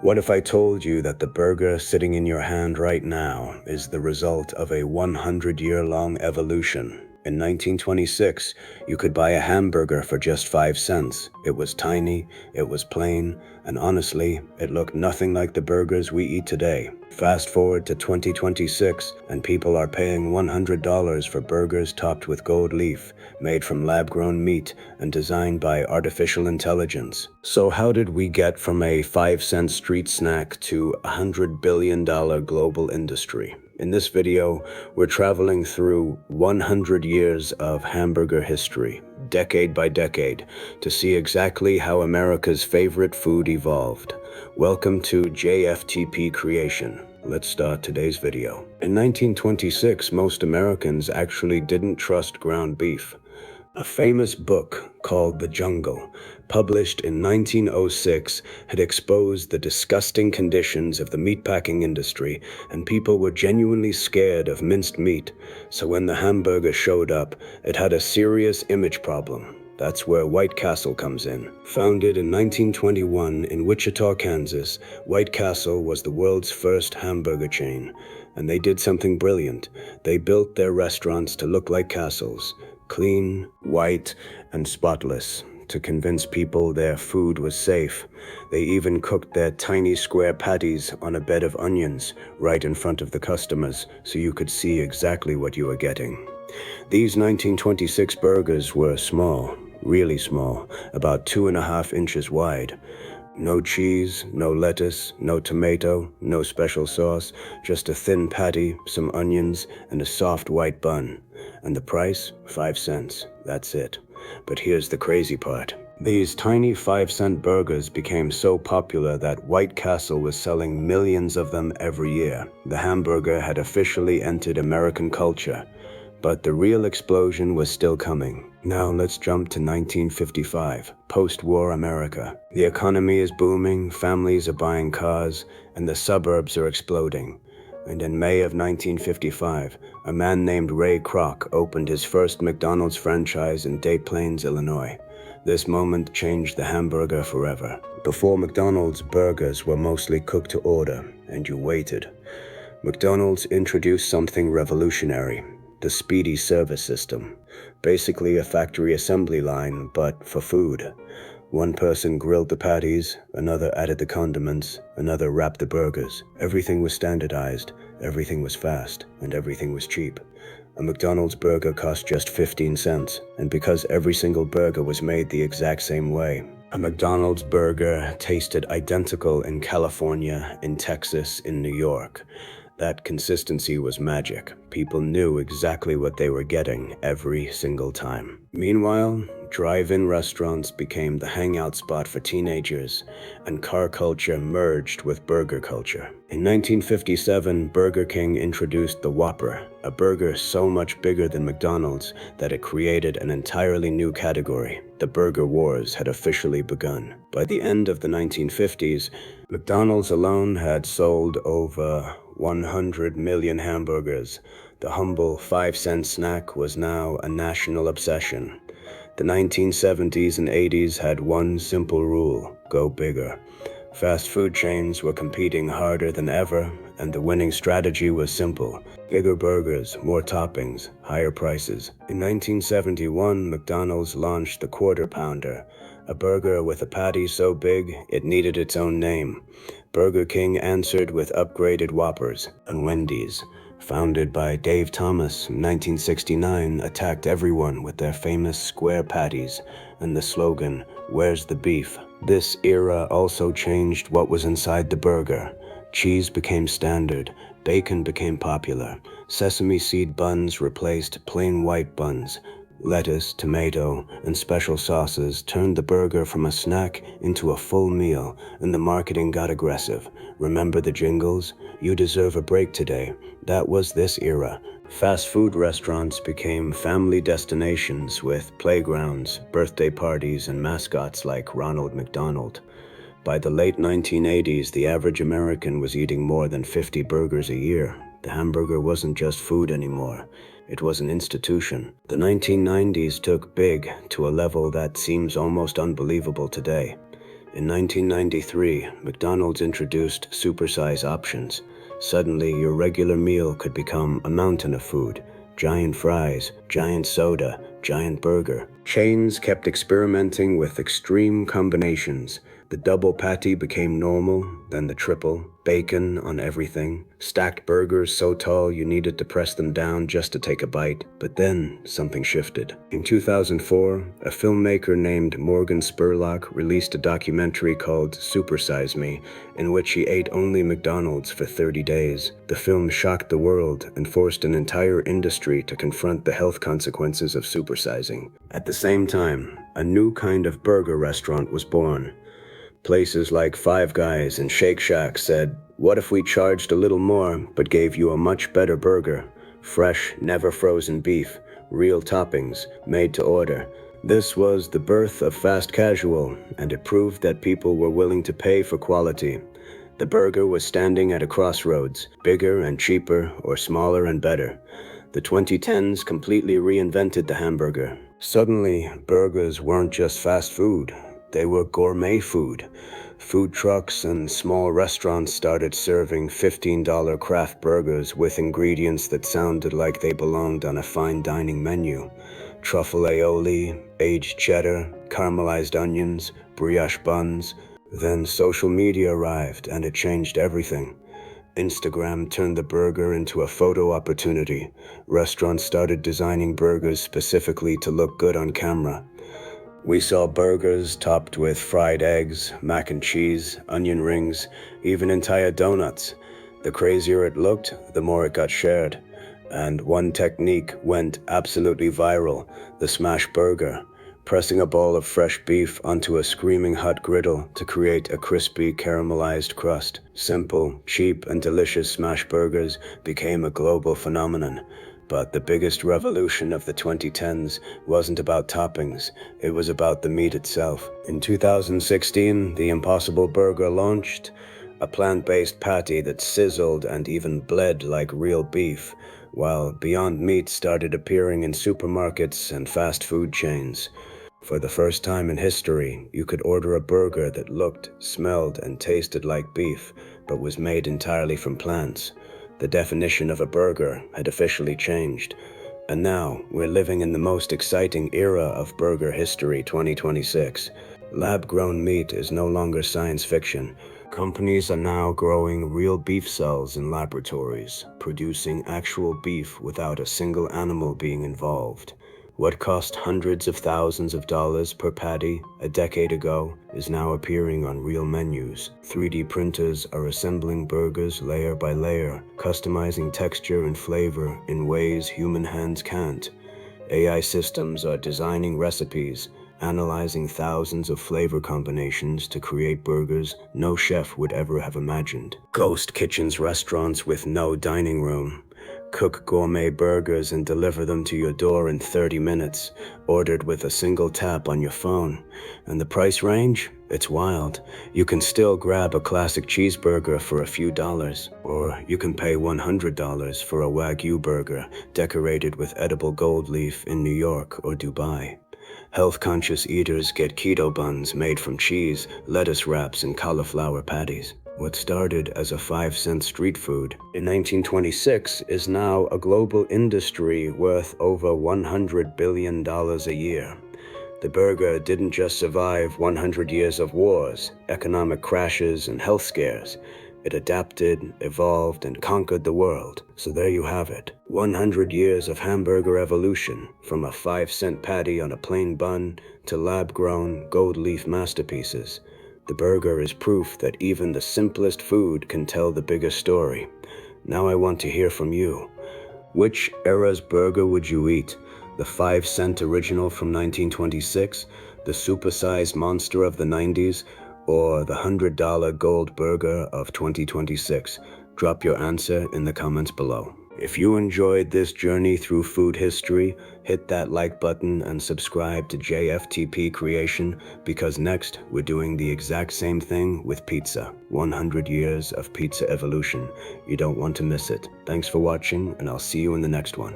What if I told you that the burger sitting in your hand right now is the result of a 100-year-long evolution? In 1926, you could buy a hamburger for just 5 cents. It was tiny, it was plain, and honestly, it looked nothing like the burgers we eat today. Fast forward to 2026, and people are paying $100 for burgers topped with gold leaf, made from lab-grown meat and designed by artificial intelligence. So how did we get from a 5-cent street snack to a $100 billion global industry? In this video, we're traveling through 100 years of hamburger history, decade by decade, to see exactly how America's favorite food evolved. Welcome to JFTP Creation. Let's start today's video. In 1926, most Americans actually didn't trust ground beef. A famous book called The Jungle, published in 1906, had exposed the disgusting conditions of the meatpacking industry, and people were genuinely scared of minced meat. So when the hamburger showed up, it had a serious image problem. That's where White Castle comes in. Founded in 1921 in Wichita, Kansas, White Castle was the world's first hamburger chain. And they did something brilliant. They built their restaurants to look like castles. Clean, white, and spotless, to convince people their food was safe. They even cooked their tiny square patties on a bed of onions right in front of the customers, so you could see exactly what you were getting. These 1926 burgers were small, really small, about 2.5 inches wide. No cheese, no lettuce, no tomato, no special sauce, just a thin patty, some onions, and a soft white bun. And the price? 5 cents. That's it. But here's the crazy part. These tiny 5-cent burgers became so popular that White Castle was selling millions of them every year. The hamburger had officially entered American culture. But the real explosion was still coming. Now let's jump to 1955, post-war America. The economy is booming, families are buying cars, and the suburbs are exploding. And in May of 1955, a man named Ray Kroc opened his first McDonald's franchise in Des Plaines, Illinois. This moment changed the hamburger forever. Before McDonald's, burgers were mostly cooked to order, and you waited. McDonald's introduced something revolutionary. The speedy service system. Basically a factory assembly line, but for food. One person grilled the patties, another added the condiments, another wrapped the burgers. Everything was standardized, everything was fast, and everything was cheap. A McDonald's burger cost just 15 cents, and because every single burger was made the exact same way. A McDonald's burger tasted identical in California, in Texas, in New York. That consistency was magic. People knew exactly what they were getting every single time. Meanwhile, drive-in restaurants became the hangout spot for teenagers, and car culture merged with burger culture. In 1957, Burger King introduced the Whopper, a burger so much bigger than McDonald's that it created an entirely new category. The Burger Wars had officially begun. By the end of the 1950s, McDonald's alone had sold over 100 million hamburgers. The humble 5-cent snack was now a national obsession. The 1970s and 80s had one simple rule: go bigger. Fast food chains were competing harder than ever, and the winning strategy was simple: bigger burgers, more toppings, higher prices. In 1971, McDonald's launched the Quarter Pounder, a burger with a patty so big it needed its own name. Burger King answered with upgraded Whoppers, and Wendy's, founded by Dave Thomas in 1969, attacked everyone with their famous square patties and the slogan, "Where's the beef?" This era also changed what was inside the burger. Cheese became standard, bacon became popular, sesame seed buns replaced plain white buns. Lettuce, tomato, and special sauces turned the burger from a snack into a full meal, and the marketing got aggressive. Remember the jingles? You deserve a break today. That was this era. Fast food restaurants became family destinations with playgrounds, birthday parties, and mascots like Ronald McDonald. By the late 1980s, the average American was eating more than 50 burgers a year. The hamburger wasn't just food anymore. It was an institution. The 1990s took big to a level that seems almost unbelievable today. In 1993, McDonald's introduced supersize options. Suddenly, your regular meal could become a mountain of food. Giant fries, giant soda, giant burger. Chains kept experimenting with extreme combinations. The double patty became normal, then the triple, bacon on everything, stacked burgers so tall you needed to press them down just to take a bite. But then something shifted. In 2004, a filmmaker named Morgan Spurlock released a documentary called Supersize Me, in which he ate only McDonald's for 30 days. The film shocked the world and forced an entire industry to confront the health consequences of supersizing. At the same time, a new kind of burger restaurant was born. Places like Five Guys and Shake Shack said, "What if we charged a little more but gave you a much better burger? Fresh, never frozen beef, real toppings, made to order." This was the birth of fast casual, and it proved that people were willing to pay for quality. The burger was standing at a crossroads, bigger and cheaper, or smaller and better. The 2010s completely reinvented the hamburger. Suddenly, burgers weren't just fast food. They were gourmet food. Food trucks and small restaurants started serving $15 craft burgers with ingredients that sounded like they belonged on a fine dining menu. Truffle aioli, aged cheddar, caramelized onions, brioche buns. Then social media arrived and it changed everything. Instagram turned the burger into a photo opportunity. Restaurants started designing burgers specifically to look good on camera. We saw burgers topped with fried eggs, mac and cheese, onion rings, even entire donuts. The crazier it looked, the more it got shared. And one technique went absolutely viral, the smash burger, pressing a ball of fresh beef onto a screaming hot griddle to create a crispy caramelized crust. Simple, cheap, and delicious smash burgers became a global phenomenon. But the biggest revolution of the 2010s wasn't about toppings, it was about the meat itself. In 2016, the Impossible Burger launched, a plant-based patty that sizzled and even bled like real beef, while Beyond Meat started appearing in supermarkets and fast food chains. For the first time in history, you could order a burger that looked, smelled, and tasted like beef, but was made entirely from plants. The definition of a burger had officially changed, and now we're living in the most exciting era of burger history, 2026. Lab-grown meat is no longer science fiction. Companies are now growing real beef cells in laboratories, producing actual beef without a single animal being involved. What cost hundreds of thousands of dollars per patty a decade ago is now appearing on real menus. 3D printers are assembling burgers layer by layer, customizing texture and flavor in ways human hands can't. AI systems are designing recipes, analyzing thousands of flavor combinations to create burgers no chef would ever have imagined. Ghost kitchens restaurants with no dining room cook gourmet burgers and deliver them to your door in 30 minutes, ordered with a single tap on your phone. And the price range? It's wild. You can still grab a classic cheeseburger for a few dollars, or you can pay $100 for a Wagyu burger decorated with edible gold leaf in New York or Dubai. Health-conscious eaters get keto buns made from cheese, lettuce wraps, and cauliflower patties. What started as a 5-cent street food in 1926 is now a global industry worth over $100 billion a year. The burger didn't just survive 100 years of wars, economic crashes, and health scares. It adapted, evolved, and conquered the world. So there you have it. 100 years of hamburger evolution, from a 5-cent patty on a plain bun to lab-grown, gold-leaf masterpieces. The burger is proof that even the simplest food can tell the biggest story. Now I want to hear from you. Which era's burger would you eat? The 5-cent original from 1926, the supersized monster of the 90s, or the $100 gold burger of 2026? Drop your answer in the comments below. If you enjoyed this journey through food history, hit that like button and subscribe to JFTP Creation, because next we're doing the exact same thing with pizza. 100 years of pizza evolution. You don't want to miss it. Thanks for watching, and I'll see you in the next one.